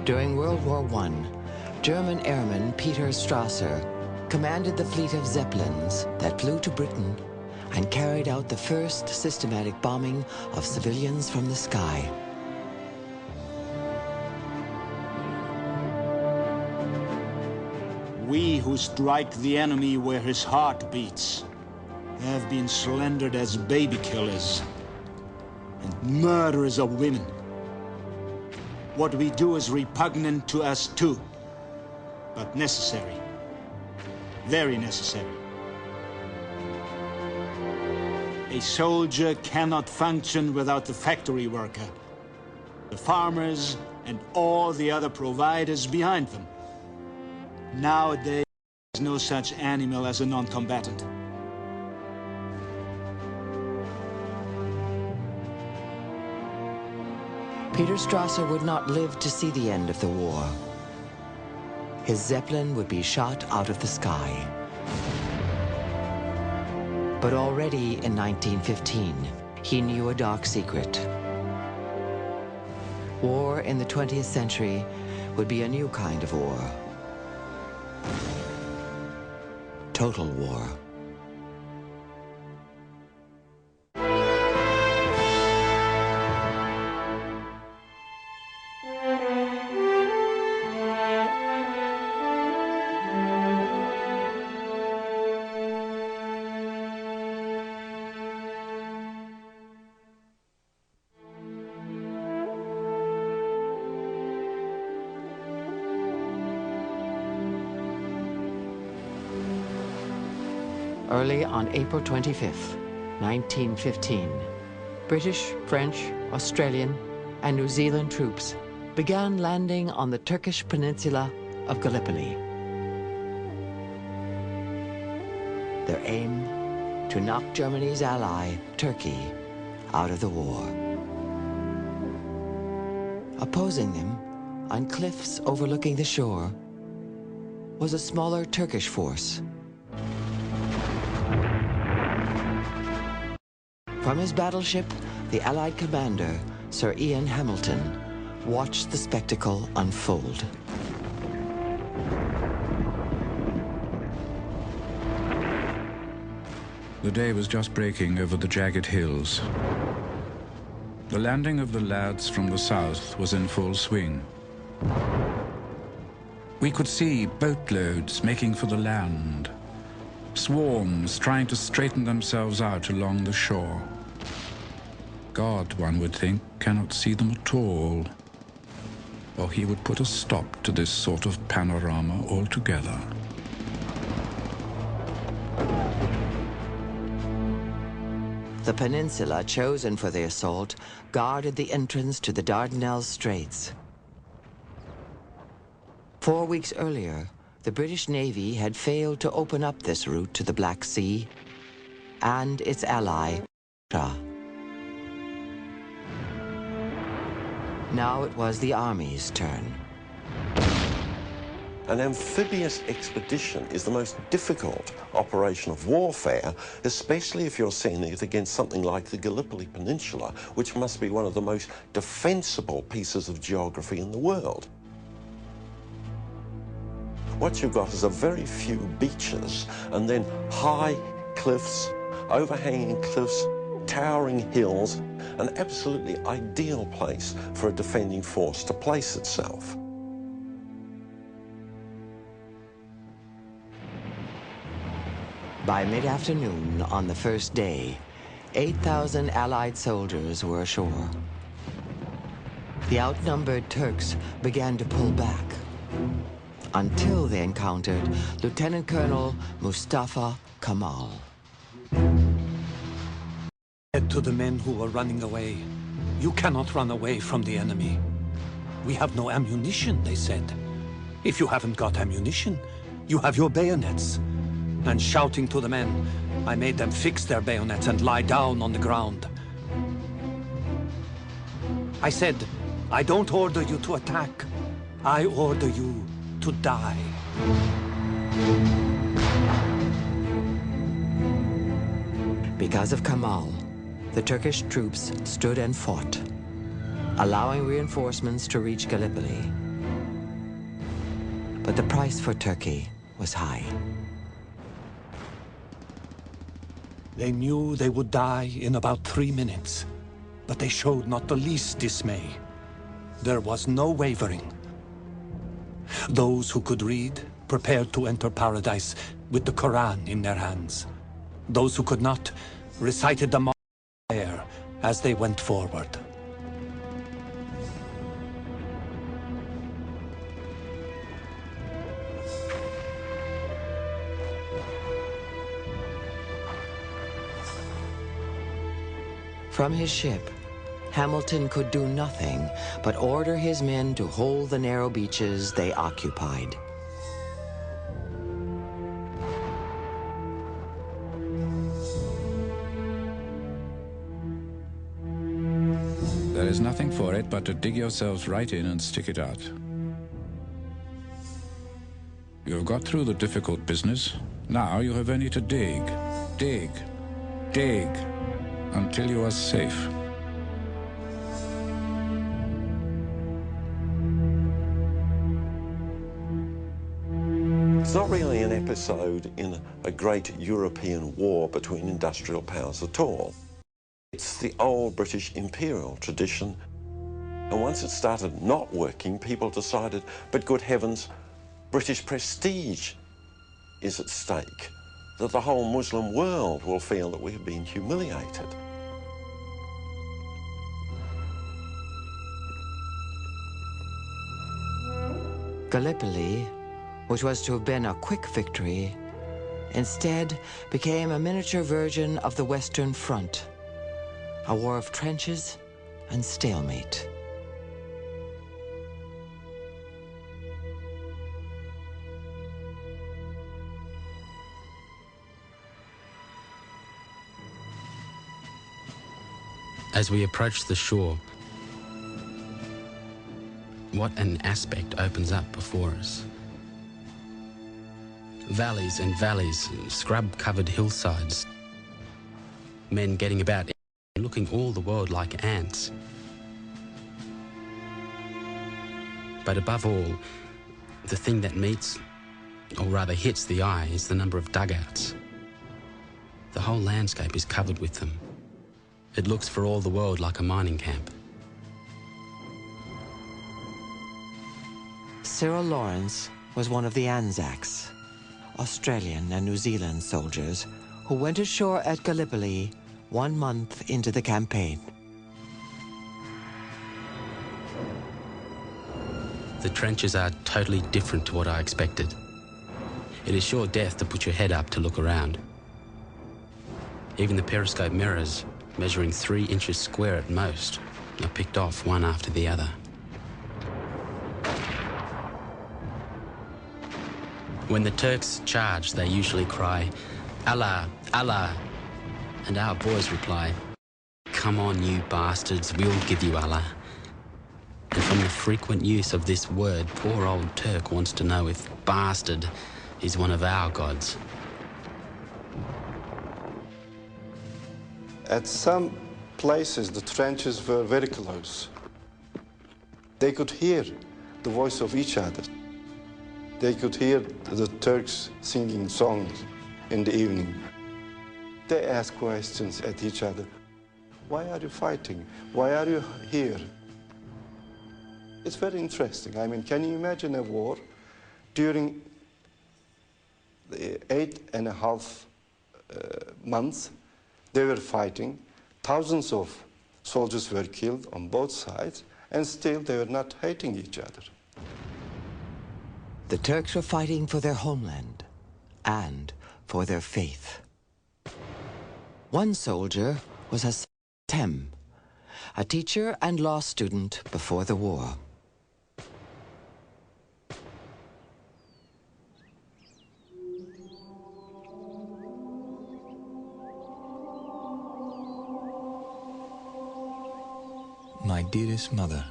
During World War I, German airman Peter Strasser commanded the fleet of Zeppelins that flew to Britain and carried out the first systematic bombing of civilians from the sky. We who strike the enemy where his heart beats have been slandered as baby killers and murderers of women. What we do is repugnant to us too, but necessary, very necessary. A soldier cannot function without the factory worker, the farmers, and all the other providers behind them. Nowadays, there is no such animal as a non-combatant. Peter Strasser would not live to see the end of the war. His Zeppelin would be shot out of the sky. But already in 1915, he knew a dark secret. War in the 20th century would be a new kind of war. Total war. Early on April 25th, 1915, British, French, Australian, and New Zealand troops began landing on the Turkish peninsula of Gallipoli. Their aim, to knock Germany's ally, Turkey, out of the war. Opposing them, on cliffs overlooking the shore, was a smaller Turkish force. From his battleship, the Allied commander, Sir Ian Hamilton, watched the spectacle unfold. The day was just breaking over the jagged hills. The landing of the lads from the south was in full swing. We could see boatloads making for the land, swarms trying to straighten themselves out along the shore. God, one would think, cannot see them at all, or he would put a stop to this sort of panorama altogether. The peninsula chosen for the assault guarded the entrance to the Dardanelles Straits. 4 weeks earlier, the British Navy had failed to open up this route to the Black Sea and its ally, Russia. Now it was the Army's turn. An amphibious expedition is the most difficult operation of warfare, especially if you're sending it against something like the Gallipoli Peninsula, which must be one of the most defensible pieces of geography in the world. What you've got is a very few beaches and then high cliffs, overhanging cliffs, towering hills, an absolutely ideal place for a defending force to place itself. By mid-afternoon on the first day, 8,000 Allied soldiers were ashore. The outnumbered Turks began to pull back, until they encountered Lieutenant Colonel Mustafa Kemal. Said to the men who were running away, "You cannot run away from the enemy. We have no ammunition," they said. "If you haven't got ammunition, you have your bayonets." And shouting to the men, I made them fix their bayonets and lie down on the ground. I said, "I don't order you to attack. I order you to die." Because of Kemal, the Turkish troops stood and fought, allowing reinforcements to reach Gallipoli. But the price for Turkey was high. They knew they would die in about 3 minutes, but they showed not the least dismay. There was no wavering. Those who could read prepared to enter paradise with the Quran in their hands. Those who could not recited the prayer as they went forward. From his ship, Hamilton could do nothing but order his men to hold the narrow beaches they occupied. There is nothing for it but to dig yourselves right in and stick it out. You have got through the difficult business. Now you have only to dig, dig, dig, until you are safe. It's not really an episode in a great European war between industrial powers at all. It's the old British imperial tradition. And once it started not working, people decided, but good heavens, British prestige is at stake, that the whole Muslim world will feel that we have been humiliated. Gallipoli, which was to have been a quick victory, instead became a miniature version of the Western Front, a war of trenches and stalemate. As we approach the shore, what an aspect opens up before us. Valleys and valleys, scrub-covered hillsides, men getting about, looking all the world like ants. But above all, the thing that meets, or rather hits the eye, is the number of dugouts. The whole landscape is covered with them. It looks for all the world like a mining camp. Cyril Lawrence was one of the Anzacs, Australian and New Zealand soldiers who went ashore at Gallipoli 1 month into the campaign. The trenches are totally different to what I expected. It is sure death to put your head up to look around. Even the periscope mirrors, measuring 3 inches square at most, are picked off one after the other. When the Turks charge, they usually cry, "Allah, Allah," and our boys reply, "Come on, you bastards, we'll give you Allah." And from the frequent use of this word, poor old Turk wants to know if bastard is one of our gods. At some places, the trenches were very close. They could hear the voice of each other. They could hear the Turks singing songs in the evening. They asked questions at each other. Why are you fighting? Why are you here? It's very interesting. I mean, can you imagine a war during the 8.5 months they were fighting? Thousands of soldiers were killed on both sides, and still they were not hating each other. The Turks were fighting for their homeland and for their faith. One soldier was Hassan Tem, a teacher and law student before the war. My dearest mother,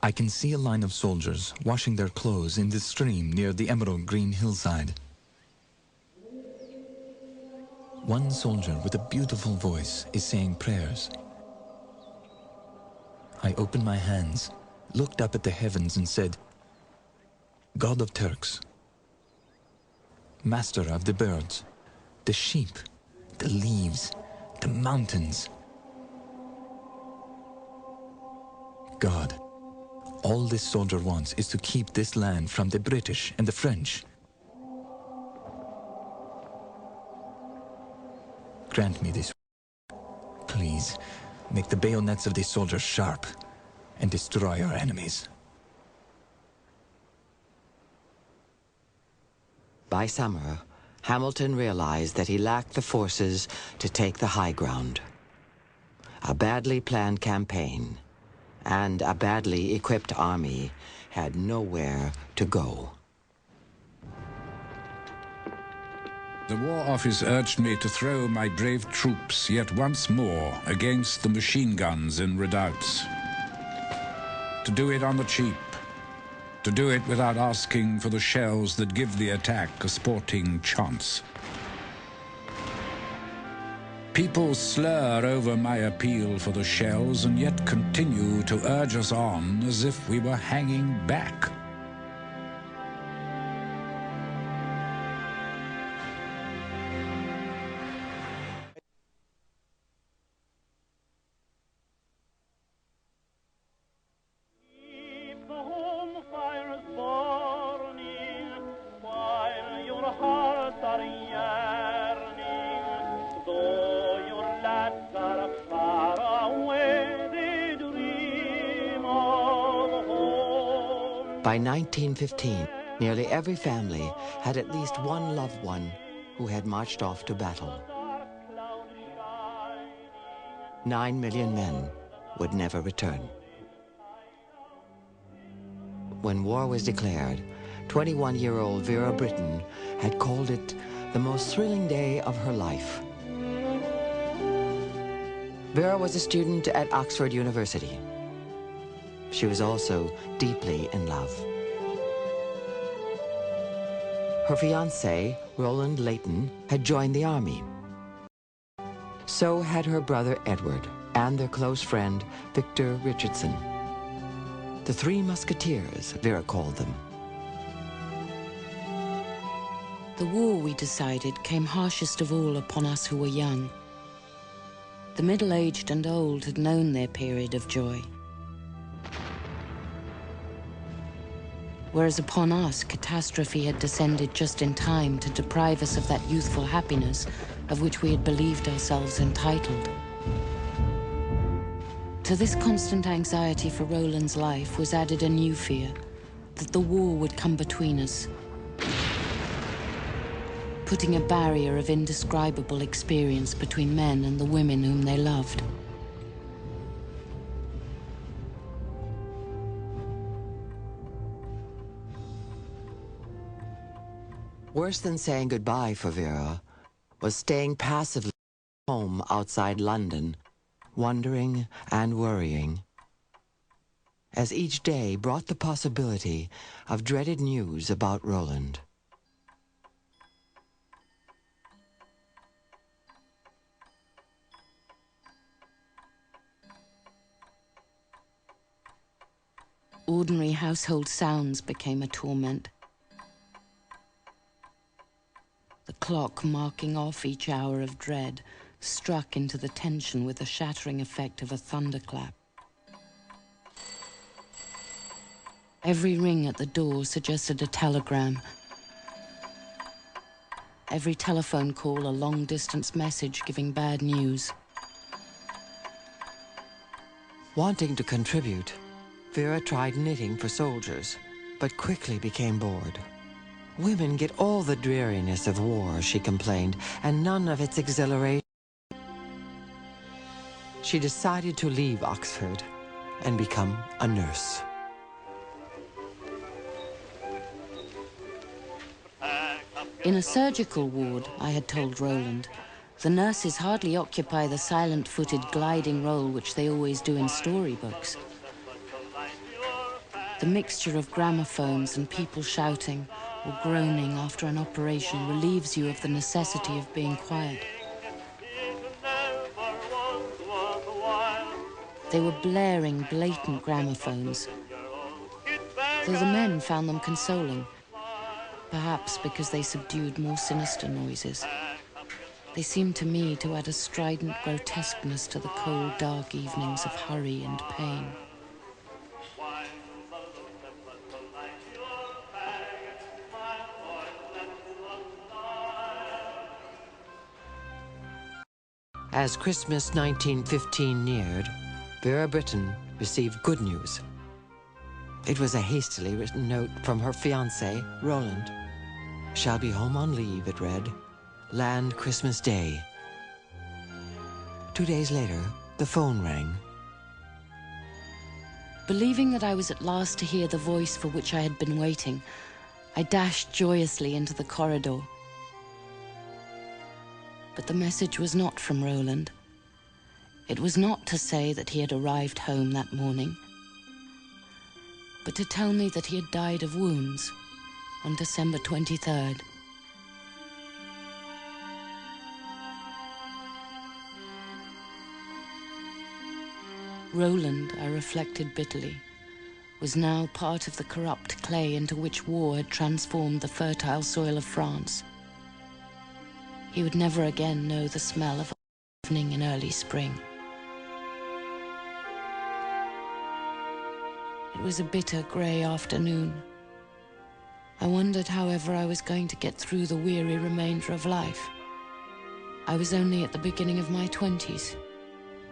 I can see a line of soldiers washing their clothes in the stream near the emerald green hillside. One soldier with a beautiful voice is saying prayers. I opened my hands, looked up at the heavens and said, God of Turks, master of the birds, the sheep, the leaves, the mountains. God, all this soldier wants is to keep this land from the British and the French. Grant me this. Please, make the bayonets of these soldiers sharp and destroy our enemies. By summer, Hamilton realized that he lacked the forces to take the high ground. A badly planned campaign and a badly equipped army had nowhere to go. The War Office urged me to throw my brave troops yet once more against the machine guns in redoubts. To do it on the cheap. To do it without asking for the shells that give the attack a sporting chance. People slur over my appeal for the shells and yet continue to urge us on as if we were hanging back. By 1915, nearly every family had at least one loved one who had marched off to battle. 9 million men would never return. When war was declared, 21-year-old Vera Brittain had called it the most thrilling day of her life. Vera was a student at Oxford University. She was also deeply in love. Her fiancé, Roland Leighton, had joined the army. So had her brother Edward and their close friend Victor Richardson. The Three Musketeers, Vera called them. The war, we decided, came harshest of all upon us who were young. The middle-aged and old had known their period of joy. Whereas upon us, catastrophe had descended just in time to deprive us of that youthful happiness of which we had believed ourselves entitled. To this constant anxiety for Roland's life was added a new fear, that the war would come between us, putting a barrier of indescribable experience between men and the women whom they loved. Worse than saying goodbye for Vera was staying passively home outside London, wondering and worrying, as each day brought the possibility of dreaded news about Roland. Ordinary household sounds became a torment. The clock marking off each hour of dread struck into the tension with the shattering effect of a thunderclap. Every ring at the door suggested a telegram. Every telephone call a long-distance message giving bad news. Wanting to contribute, Vera tried knitting for soldiers, but quickly became bored. Women get all the dreariness of war, she complained, and none of its exhilaration. She decided to leave Oxford and become a nurse. In a surgical ward, I had told Roland, the nurses hardly occupy the silent-footed gliding role which they always do in storybooks. The mixture of gramophones and people shouting or groaning after an operation relieves you of the necessity of being quiet. They were blaring blatant gramophones, though the men found them consoling, perhaps because they subdued more sinister noises. They seemed to me to add a strident grotesqueness to the cold, dark evenings of hurry and pain. As Christmas 1915 neared, Vera Brittain received good news. It was a hastily written note from her fiancé, Roland. "Shall be home on leave," it read. "Land Christmas Day." 2 days later, the phone rang. Believing that I was at last to hear the voice for which I had been waiting, I dashed joyously into the corridor. But the message was not from Roland. It was not to say that he had arrived home that morning, but to tell me that he had died of wounds on December 23rd. Roland, I reflected bitterly, was now part of the corrupt clay into which war had transformed the fertile soil of France. He would never again know the smell of an evening in early spring. It was a bitter, grey afternoon. I wondered, however, I was going to get through the weary remainder of life. I was only at the beginning of my 20s.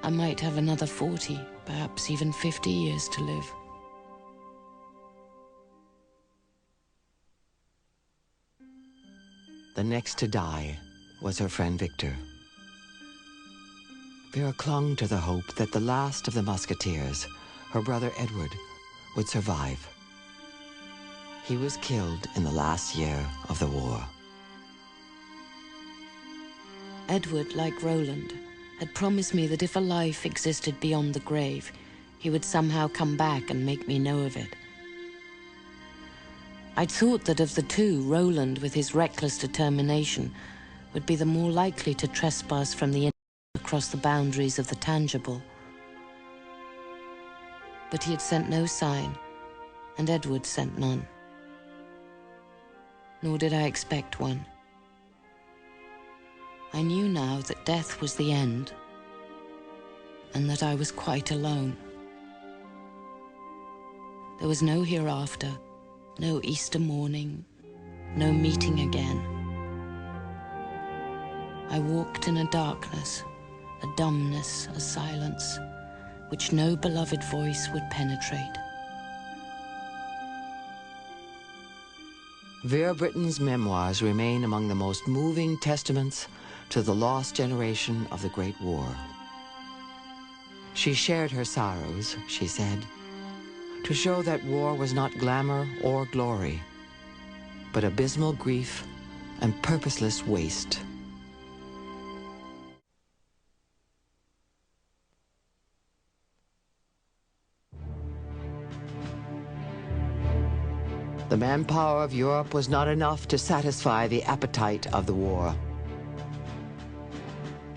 I might have another 40, perhaps even 50 years to live. The next to die was her friend Victor. Vera clung to the hope that the last of the musketeers, her brother Edward, would survive. He was killed in the last year of the war. Edward, like Roland, had promised me that if a life existed beyond the grave, he would somehow come back and make me know of it. I'd thought that of the two, Roland, with his reckless determination, would be the more likely to trespass from the across the boundaries of the tangible. But he had sent no sign, and Edward sent none. Nor did I expect one. I knew now that death was the end, and that I was quite alone. There was no hereafter, no Easter morning, no meeting again. I walked in a darkness, a dumbness, a silence, which no beloved voice would penetrate. Vera Brittain's memoirs remain among the most moving testaments to the lost generation of the Great War. She shared her sorrows, she said, to show that war was not glamour or glory, but abysmal grief and purposeless waste. The manpower of Europe was not enough to satisfy the appetite of the war.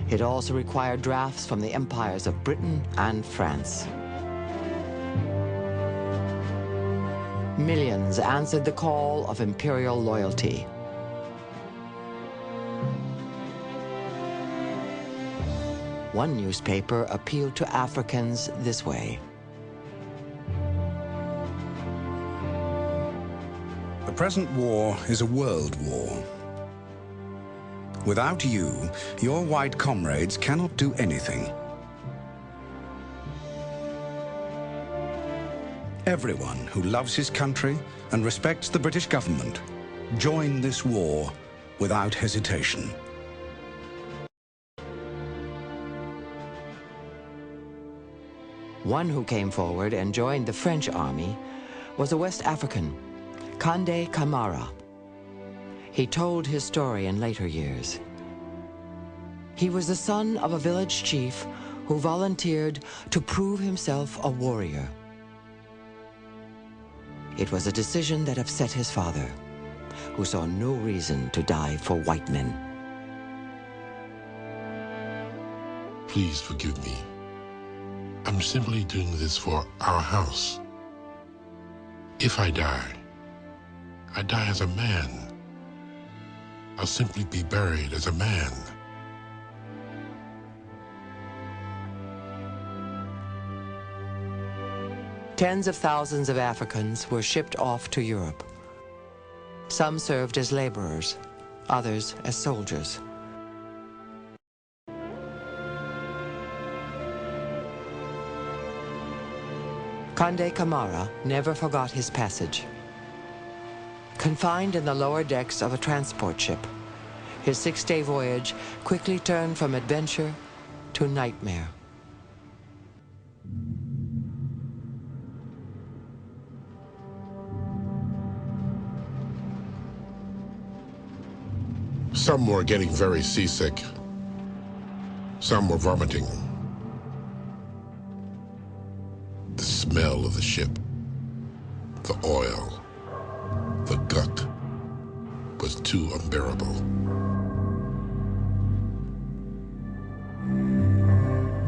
It also required drafts from the empires of Britain and France. Millions answered the call of imperial loyalty. One newspaper appealed to Africans this way. The present war is a world war. Without you, your white comrades cannot do anything. Everyone who loves his country and respects the British government, join this war without hesitation. One who came forward and joined the French army was a West African, Kande Kamara. He told his story in later years. He was the son of a village chief who volunteered to prove himself a warrior. It was a decision that upset his father, who saw no reason to die for white men. Please forgive me. I'm simply doing this for our house. If I die as a man. I'll simply be buried as a man. Tens of thousands of Africans were shipped off to Europe. Some served as laborers, others as soldiers. Conde Camara never forgot his passage. Confined in the lower decks of a transport ship, his 6-day voyage quickly turned from adventure to nightmare. Some were getting very seasick. Some were vomiting. The smell of the ship, the oil, the gut was too unbearable.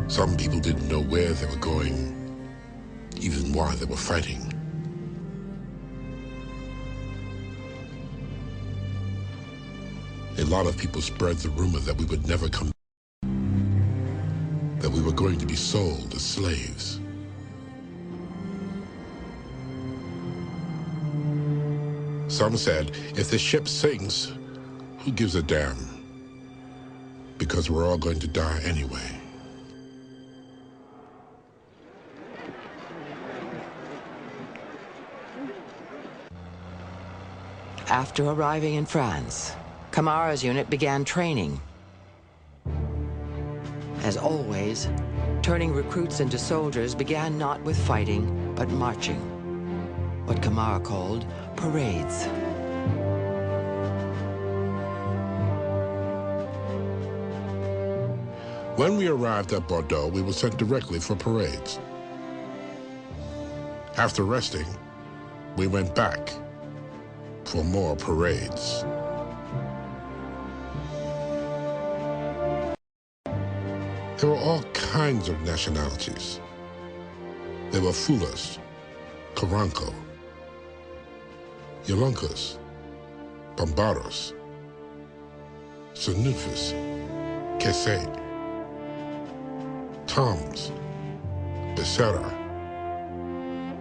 Some people didn't know where they were going, even why they were fighting. A lot of people spread the rumor that we would never come, that we were going to be sold as slaves. Some said, if the ship sinks, who gives a damn? Because we're all going to die anyway. After arriving in France, Camara's unit began training. As always, turning recruits into soldiers began not with fighting, but marching. What Camara called parades. When we arrived at Bordeaux, we were sent directly for parades. After resting, we went back for more parades. There were all kinds of nationalities. There were Fulas, Karanko, Yolunkas, Bambaros, Sanufis, KCET, Toms, Becerra,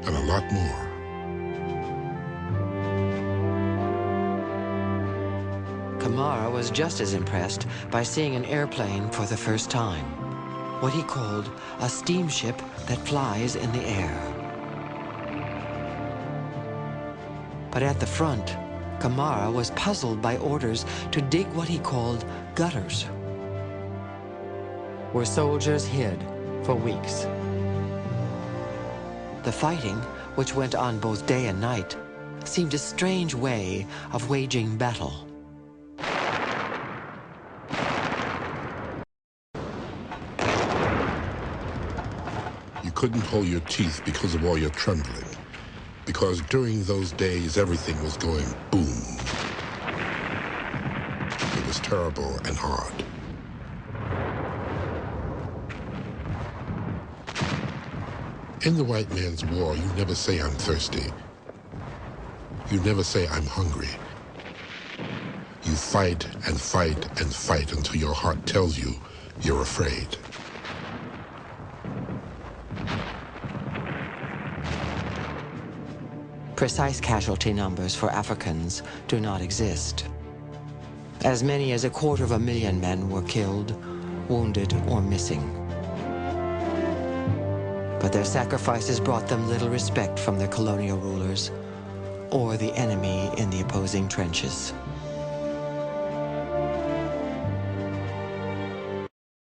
and a lot more. Camara was just as impressed by seeing an airplane for the first time, what he called a steamship that flies in the air. But at the front, Camara was puzzled by orders to dig what he called gutters, where soldiers hid for weeks. The fighting, which went on both day and night, seemed a strange way of waging battle. You couldn't hold your teeth because of all your trembling. Because during those days, everything was going boom. It was terrible and hard. In the white man's war, you never say I'm thirsty. You never say I'm hungry. You fight and fight and fight until your heart tells you you're afraid. Precise casualty numbers for Africans do not exist. As many as 250,000 men were killed, wounded, or missing. But their sacrifices brought them little respect from their colonial rulers or the enemy in the opposing trenches.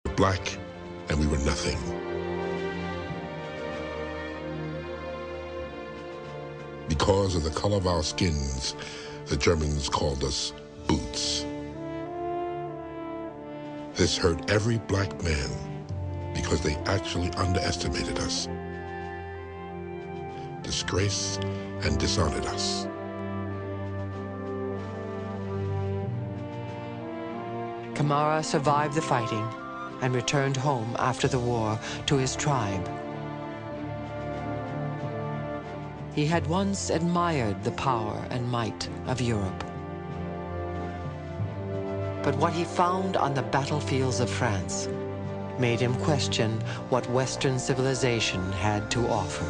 We were black, and we were nothing. Because of the color of our skins, the Germans called us boots. This hurt every black man because they actually underestimated us, disgraced and dishonored us. Camara survived the fighting and returned home after the war to his tribe. He had once admired the power and might of Europe. But what he found on the battlefields of France made him question what Western civilization had to offer.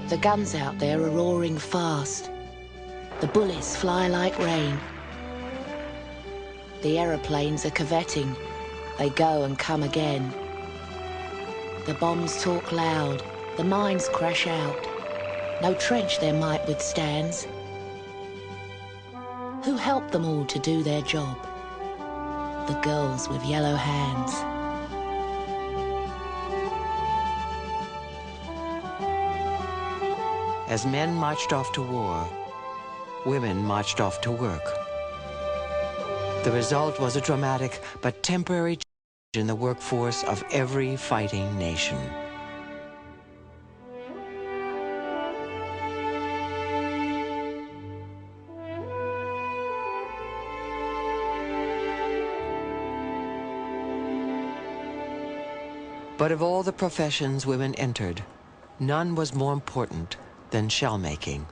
The guns out there are roaring fast. The bullets fly like rain. The aeroplanes are curvetting. They go and come again. The bombs talk loud. The mines crash out. No trench their might withstands. Who helped them all to do their job? The girls with yellow hands. As men marched off to war, women marched off to work. The result was a dramatic but temporary change in the workforce of every fighting nation. But of all the professions women entered, none was more important than shell making.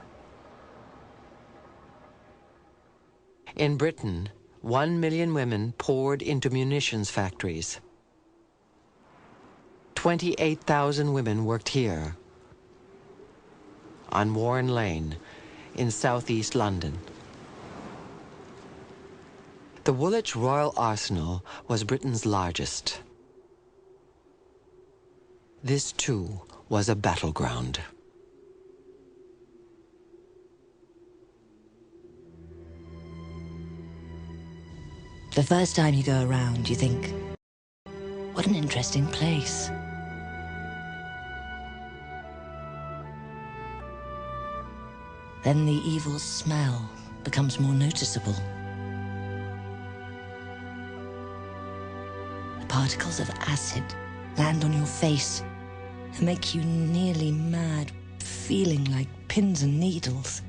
In Britain, 1 million women poured into munitions factories. 28,000 women worked here, on Warren Lane, in southeast London. The Woolwich Royal Arsenal was Britain's largest. This, too, was a battleground. The first time you go around, you think, what an interesting place. Then the evil smell becomes more noticeable. The particles of acid land on your face and make you nearly mad, feeling like pins and needles.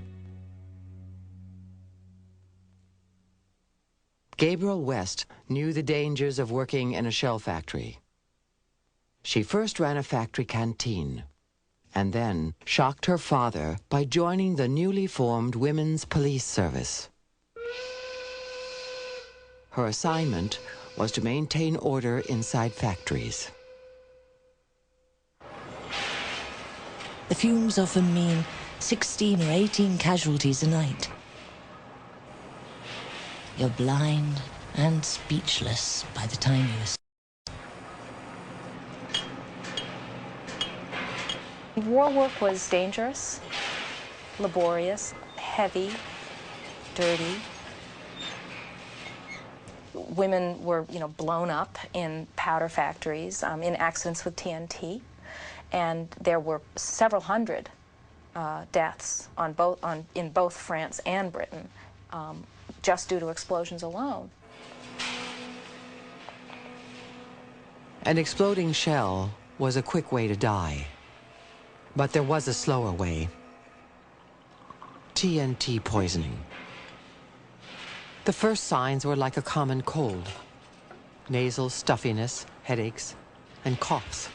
Gabriel West knew the dangers of working in a shell factory. She first ran a factory canteen, and then shocked her father by joining the newly formed Women's Police Service. Her assignment was to maintain order inside factories. The fumes often mean 16 or 18 casualties a night. You're blind and speechless by the time you escape. War work was dangerous, laborious, heavy, dirty. Women were, blown up in powder factories, in accidents with TNT, and there were several hundred deaths in both France and Britain. Just due to explosions alone. An exploding shell was a quick way to die. But there was a slower way. TNT poisoning. The first signs were like a common cold. Nasal stuffiness, headaches, and coughs.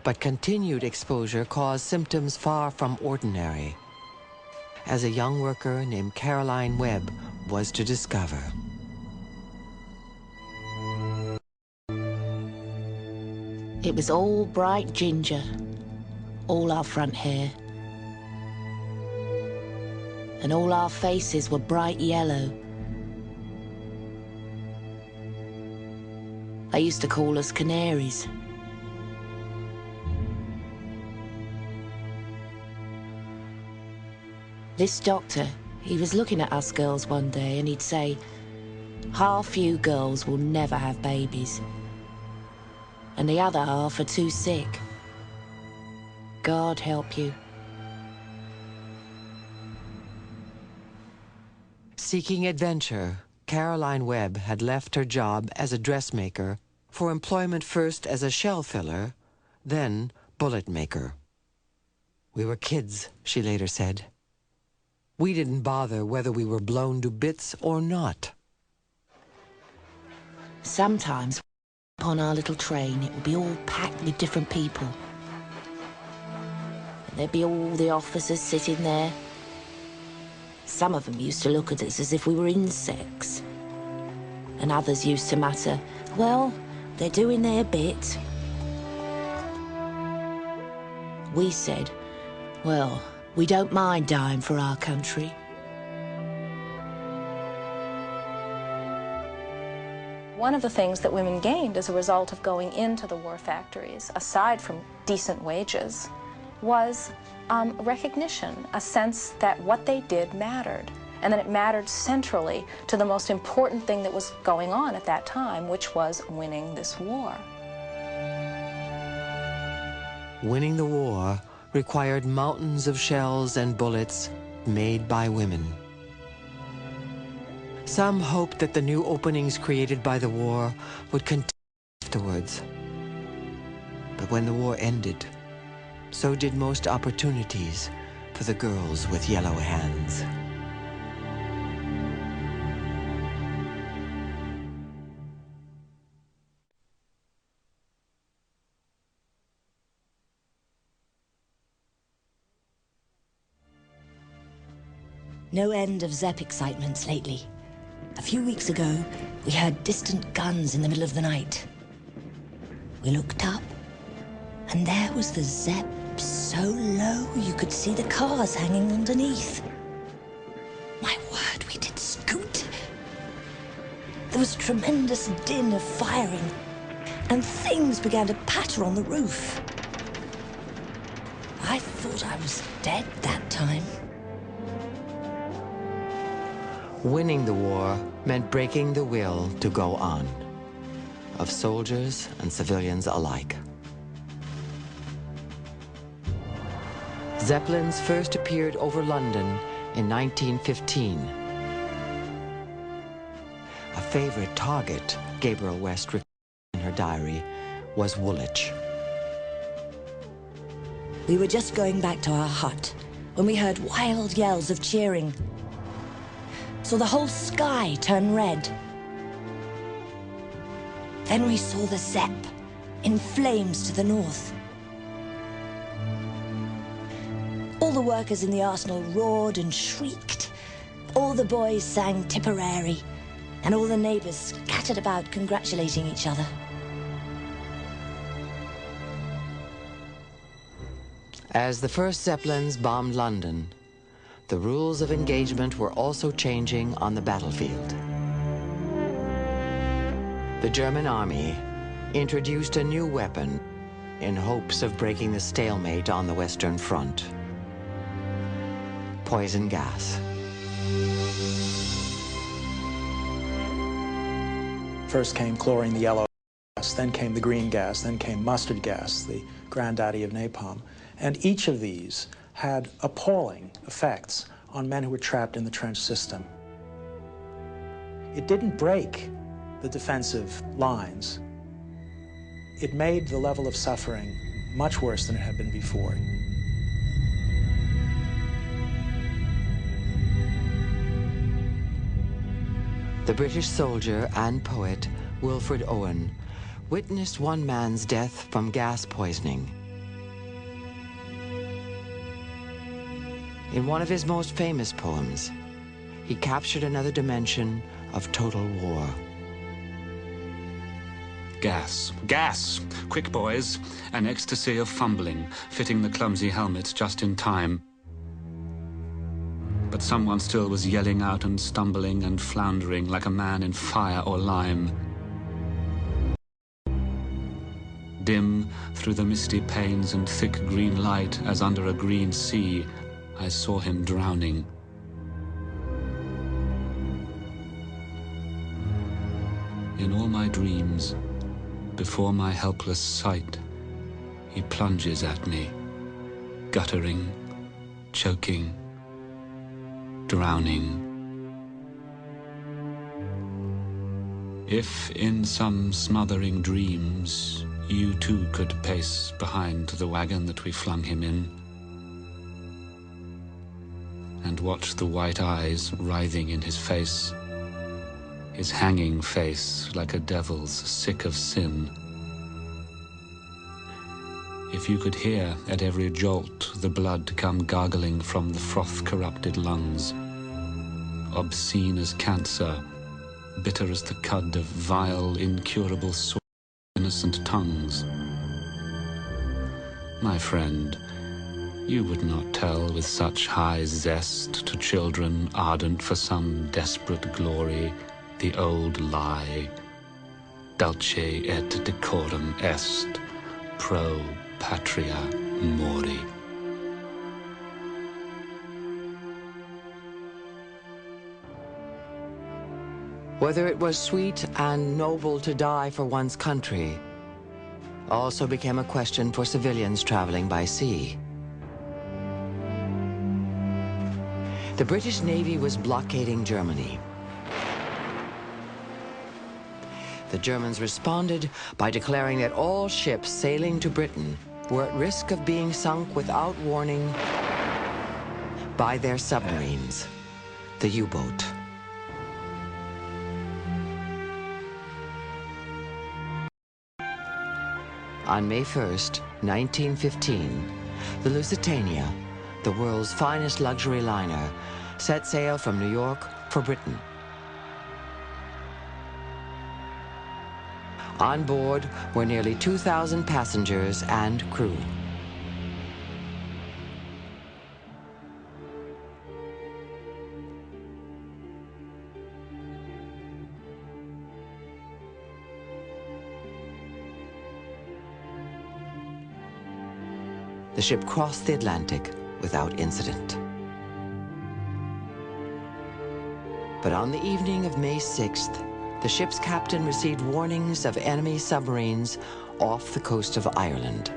But continued exposure caused symptoms far from ordinary, as a young worker named Caroline Webb was to discover. It was all bright ginger, all our front hair. And all our faces were bright yellow. They used to call us canaries. This doctor, he was looking at us girls one day and he'd say, half you girls will never have babies. And the other half are too sick. God help you. Seeking adventure, Caroline Webb had left her job as a dressmaker for employment first as a shell filler, then bullet maker. "We were kids," she later said. "We didn't bother whether we were blown to bits or not." Sometimes, on our little train, it would be all packed with different people. And there'd be all the officers sitting there. Some of them used to look at us as if we were insects. And others used to mutter, "Well, they're doing their bit." We said, "Well, we don't mind dying for our country." One of the things that women gained as a result of going into the war factories, aside from decent wages, was recognition, a sense that what they did mattered, and that it mattered centrally to the most important thing that was going on at that time, which was winning this war. Winning the war required mountains of shells and bullets made by women. Some hoped that the new openings created by the war would continue afterwards. But when the war ended, so did most opportunities for the girls with yellow hands. No end of Zepp excitements lately. A few weeks ago, we heard distant guns in the middle of the night. We looked up, and there was the Zepp so low you could see the cars hanging underneath. My word, we did scoot. There was a tremendous din of firing, and things began to patter on the roof. I thought I was dead that time. Winning the war meant breaking the will to go on, of soldiers and civilians alike. Zeppelins first appeared over London in 1915. A favorite target, Gabriel West recorded in her diary, was Woolwich. We were just going back to our hut when we heard wild yells of cheering. So the whole sky turned red. Then we saw the Zepp in flames to the north. All the workers in the arsenal roared and shrieked. All the boys sang Tipperary, and all the neighbours scattered about congratulating each other. As the first Zeppelins bombed London, the rules of engagement were also changing on the battlefield. The German army introduced a new weapon in hopes of breaking the stalemate on the Western Front: poison gas. First came chlorine, the yellow gas, then came the green gas, then came mustard gas, the granddaddy of napalm. And each of these had appalling effects on men who were trapped in the trench system. It didn't break the defensive lines. It made the level of suffering much worse than it had been before. The British soldier and poet Wilfred Owen witnessed one man's death from gas poisoning. In one of his most famous poems, he captured another dimension of total war. Gas. Gas! Quick, boys. An ecstasy of fumbling, fitting the clumsy helmet just in time. But someone still was yelling out and stumbling and floundering like a man in fire or lime. Dim through the misty panes and thick green light as under a green sea, I saw him drowning. In all my dreams, before my helpless sight, he plunges at me, guttering, choking, drowning. If in some smothering dreams you too could pace behind the wagon that we flung him in, and watch the white eyes writhing in his face, his hanging face like a devil's sick of sin. If you could hear at every jolt the blood come gargling from the froth-corrupted lungs, obscene as cancer, bitter as the cud of vile, incurable sore innocent tongues. My friend, you would not tell with such high zest to children ardent for some desperate glory the old lie, dulce et decorum est, pro patria mori. Whether it was sweet and noble to die for one's country also became a question for civilians traveling by sea. The British Navy was blockading Germany. The Germans responded by declaring that all ships sailing to Britain were at risk of being sunk without warning by their submarines, the U-boat. On May 1st, 1915, the Lusitania, the world's finest luxury liner, set sail from New York for Britain. On board were nearly 2,000 passengers and crew. The ship crossed the Atlantic without incident. But on the evening of May 6th, the ship's captain received warnings of enemy submarines off the coast of Ireland.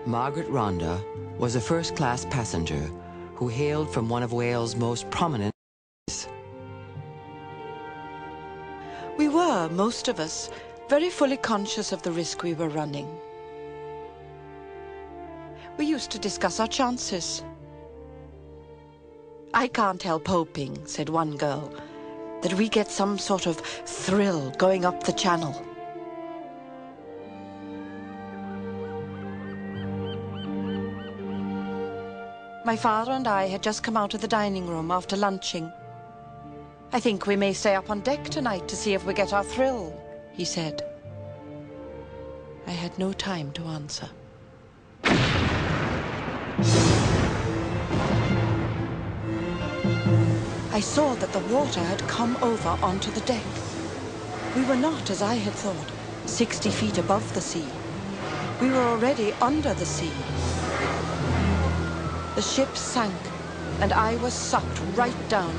Margaret Rhondda was a first-class passenger who hailed from one of Wales' most prominent cities. We were, most of us, very fully conscious of the risk we were running. We used to discuss our chances. "I can't help hoping," said one girl, "that we get some sort of thrill going up the channel." My father and I had just come out of the dining room after lunching. "I think we may stay up on deck tonight to see if we get our thrill," he said. I had no time to answer. I saw that the water had come over onto the deck. We were not, as I had thought, 60 feet above the sea. We were already under the sea. The ship sank, and I was sucked right down.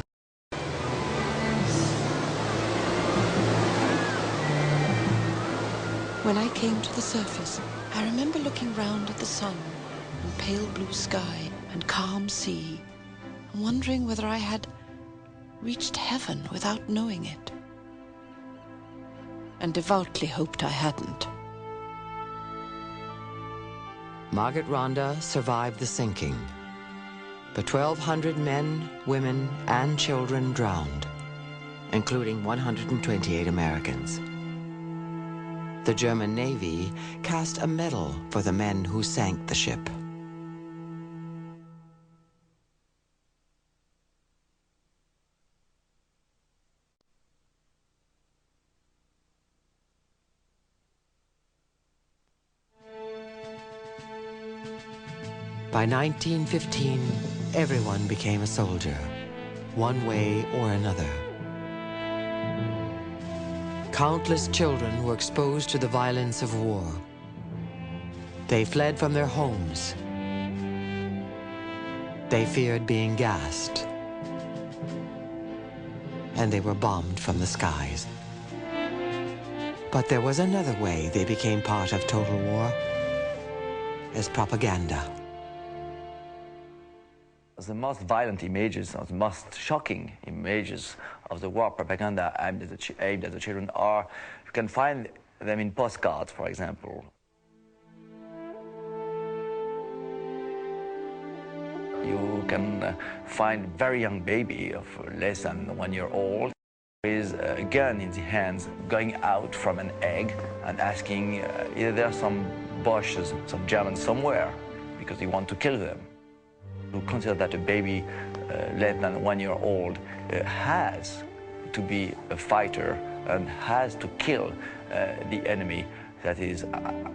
When I came to the surface, I remember looking round at the sun and pale blue sky and calm sea, and wondering whether I had reached heaven without knowing it, and devoutly hoped I hadn't. Margaret Rhondda survived the sinking, but 1,200 men, women, and children drowned, including 128 Americans. The German Navy cast a medal for the men who sank the ship. By 1915, everyone became a soldier, one way or another. Countless children were exposed to the violence of war. They fled from their homes. They feared being gassed. And they were bombed from the skies. But there was another way they became part of total war, as propaganda. the most violent images, or the most shocking images of the war propaganda aimed at the children are, you can find them in postcards, for example. You can find very young baby of less than 1 year old with a gun in the hands, going out from an egg and asking either there are some Boches, some Germans somewhere, because they want to kill them. To consider that a baby less than 1 year old has to be a fighter and has to kill the enemy, that is,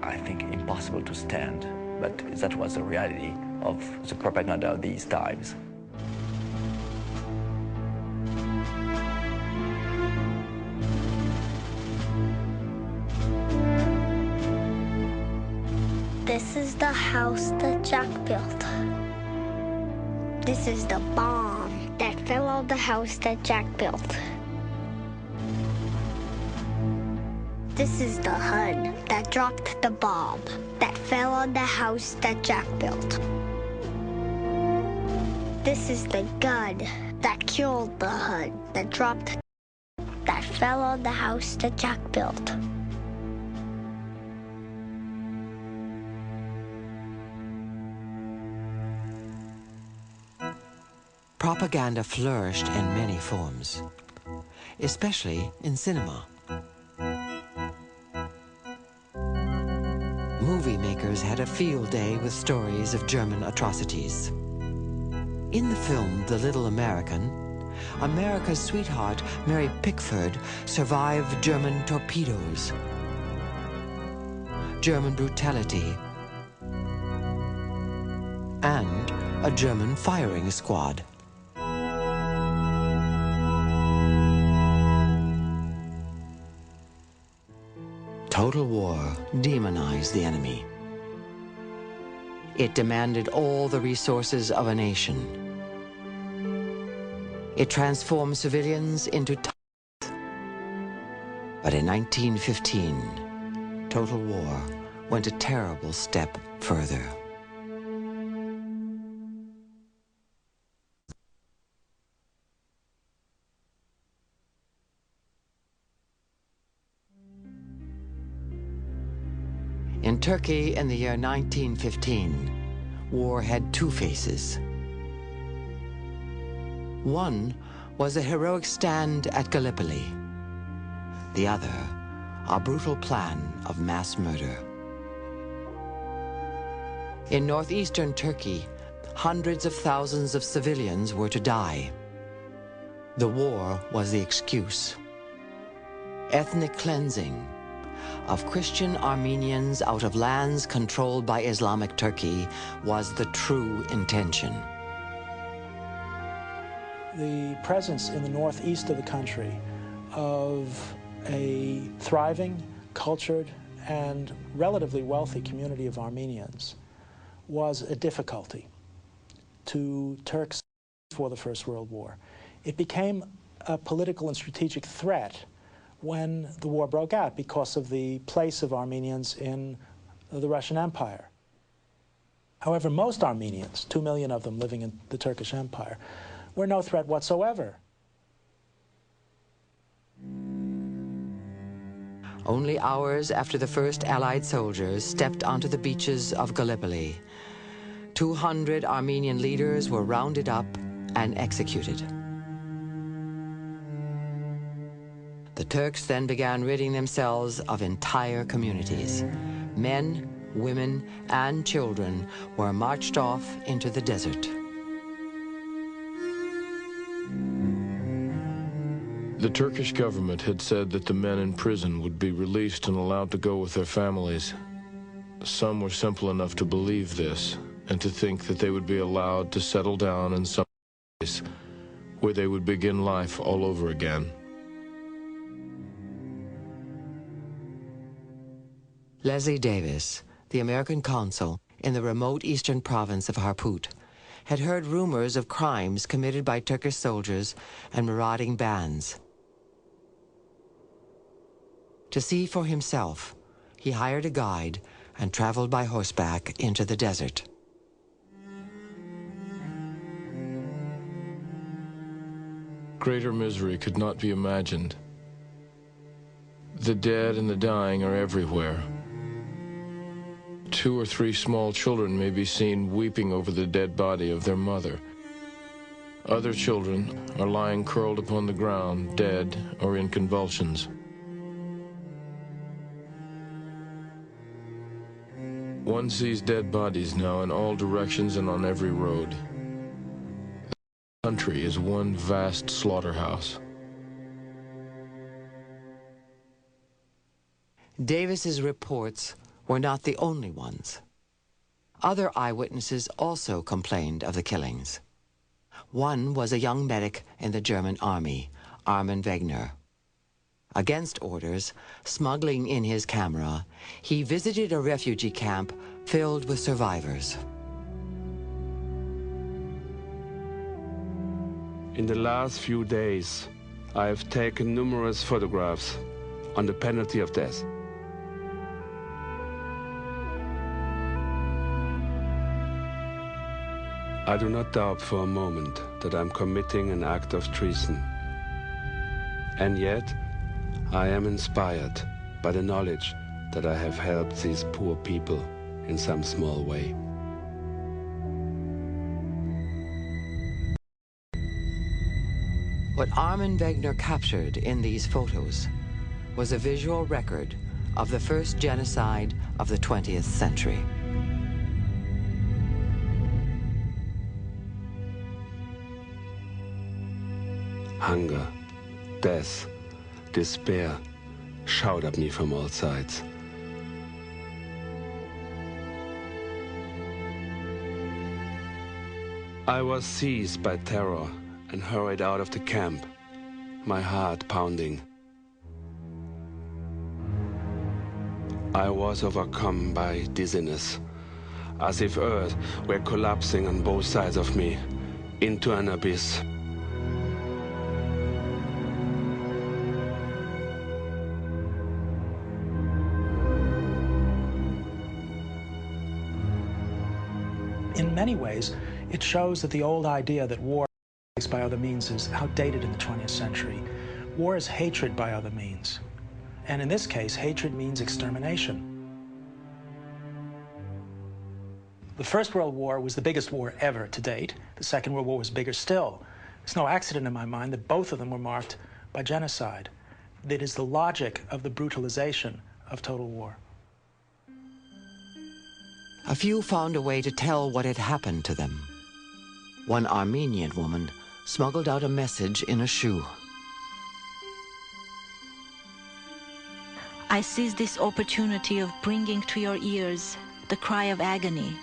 I think, impossible to stand. But that was the reality of the propaganda of these times. This is the house that Jack built. This is the bomb that fell on the house that Jack built. This is the HUD that dropped the bomb that fell on the house that Jack built. This is the gun that killed the HUD that dropped that fell on the house that Jack built. Propaganda flourished in many forms, especially in cinema. Movie makers had a field day with stories of German atrocities. In the film The Little American, America's sweetheart, Mary Pickford, survived German torpedoes, German brutality, and a German firing squad. Total war demonized the enemy. It demanded all the resources of a nation. It transformed civilians into tyrants. But in 1915, total war went a terrible step further. In Turkey in the year 1915, war had two faces. One was a heroic stand at Gallipoli. The other, a brutal plan of mass murder. In northeastern Turkey, hundreds of thousands of civilians were to die. The war was the excuse. Ethnic cleansing of Christian Armenians out of lands controlled by Islamic Turkey was the true intention. The presence in the northeast of the country of a thriving, cultured, and relatively wealthy community of Armenians was a difficulty to Turks before the First World War. It became a political and strategic threat when the war broke out because of the place of Armenians in the Russian Empire. However, most Armenians, 2 million of them living in the Turkish Empire, were no threat whatsoever. Only hours after the first Allied soldiers stepped onto the beaches of Gallipoli, 200 Armenian leaders were rounded up and executed. The Turks then began ridding themselves of entire communities. Men, women, and children were marched off into the desert. The Turkish government had said that the men in prison would be released and allowed to go with their families. Some were simple enough to believe this and to think that they would be allowed to settle down in some place where they would begin life all over again. Leslie Davis, the American consul in the remote eastern province of Harput, had heard rumors of crimes committed by Turkish soldiers and marauding bands. To see for himself, he hired a guide and traveled by horseback into the desert. Greater misery could not be imagined. The dead and the dying are everywhere. 2 or 3 small children may be seen weeping over the dead body of their mother. Other children are lying curled upon the ground, dead or in convulsions. One sees dead bodies now in all directions and on every road. The country is one vast slaughterhouse. Davis's reports were not the only ones. Other eyewitnesses also complained of the killings. One was a young medic in the German army, Armin Wegner. Against orders, smuggling in his camera, he visited a refugee camp filled with survivors. In the last few days, I have taken numerous photographs on the penalty of death. I do not doubt for a moment that I'm committing an act of treason. And yet, I am inspired by the knowledge that I have helped these poor people in some small way. What Armin Wegner captured in these photos was a visual record of the first genocide of the 20th century. Hunger, death, despair shout at me from all sides. I was seized by terror and hurried out of the camp, my heart pounding. I was overcome by dizziness, as if earth were collapsing on both sides of me into an abyss. In many ways, it shows that the old idea that war by other means is outdated in the 20th century. War is hatred by other means. And in this case, hatred means extermination. The First World War was the biggest war ever to date. The Second World War was bigger still. It's no accident in my mind that both of them were marked by genocide. That is the logic of the brutalization of total war. A few found a way to tell what had happened to them. One Armenian woman smuggled out a message in a shoe. I seize this opportunity of bringing to your ears the cry of agony,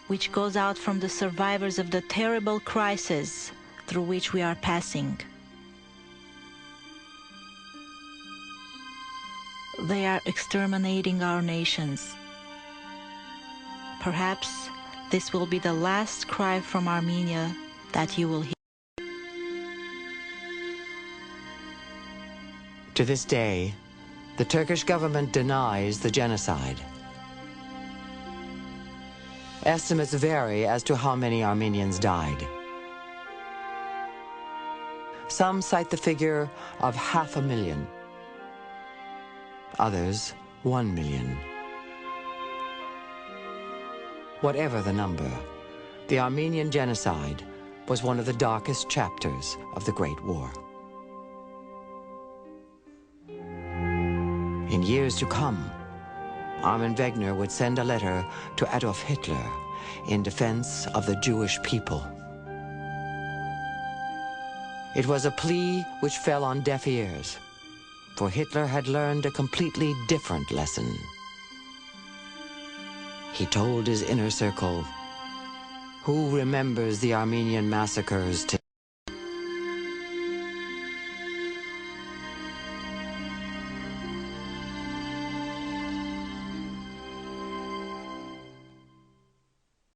which goes out from the survivors of the terrible crisis through which we are passing. They are exterminating our nations. Perhaps this will be the last cry from Armenia that you will hear. To this day, the Turkish government denies the genocide. Estimates vary as to how many Armenians died. Some cite the figure of 500,000. Others, 1 million. Whatever the number, the Armenian genocide was one of the darkest chapters of the Great War. In years to come, Armin Wegner would send a letter to Adolf Hitler in defense of the Jewish people. It was a plea which fell on deaf ears, for Hitler had learned a completely different lesson. He told his inner circle, "Who remembers the Armenian massacres today?"